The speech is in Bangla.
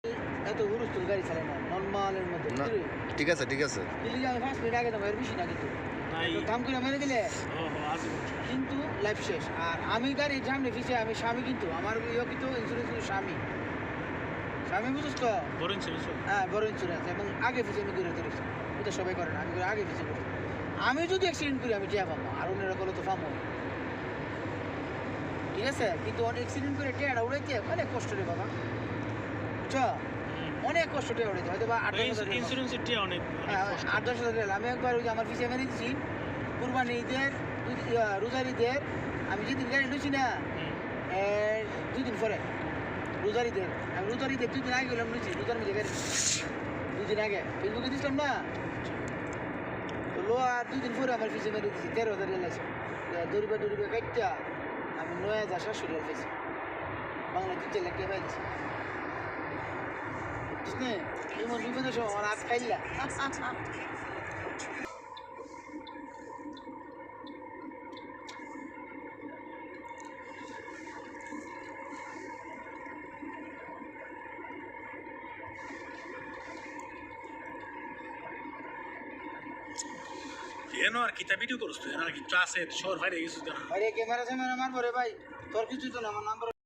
এত হুরুস্তুল গাড়ি চালাই না, নর্মালের মধ্যে। না, ঠিক আছে ঠিক আছে। দিল্লি আমি 5 মিনিট আগে যাবো, এর বেশি না কিন্তু। কাম করে মেরে দিলে কিন্তু লাইফ শেষ। আর আমি গাড়ির সামনে পিছিয়ে আমি স্বামী, কিন্তু আমার ইয়ে কিন্তু ইন্স্যুরেন্স কিন্তু স্বামী বুঝিস তো? হ্যাঁ, বড় ইন্স্যুরেন্স। এবং আগে পিছিয়ে আমি ঘুরে ধরেছি, এটা সবাই করে না, আমি আগে পিছিয়ে করছি। আমি যদি অ্যাক্সিডেন্ট করি আমি টিয়া পাবো, আর অন্যরা করলে তো পাবো, ঠিক আছে? কিন্তু অনেক অ্যাক্সিডেন্ট করে টিয়াটা উড়াইতে অনেক কষ্ট রে বাবা, বুঝছো? অনেক কষ্ট টিয়া উড়াইতে হয়তো বা 8-10 হাজার। আমি একবার ওই যে আমার পিছিয়ে মেরে দিচ্ছি কুরবানি ঈদের, রোজার ঈদের, আমি যেদিন গাড়ি লুছি না, 2 দিন পরে রোজার ঈদের, আমি রোজার ঈদের 2 দিন আগে গেলাম লুচি, রোজার মধ্যে গাড়ি 2 দিন আগে ফেসবুকে দিচ্ছিলাম না, তো লো আর 2 দিন পরে আমার পিছিয়ে মেরে দিচ্ছি 13,000 এলাইছে। দৌড়িবে কাটটা আমি 9,700 পেয়েছি, বাংলা 3 লাখ টাকা পাইছি। বুঝলি এমন বিপদের সময় আমার হাত খাইলা। এনো আর কিতা ভিডিও করছ তুই? আর কি আছে শহর বাইরে গেছিস কেন? আরে ক্যামেরা মারবো রে ভাই, তোর কিছু তো না, আমার নাম্বার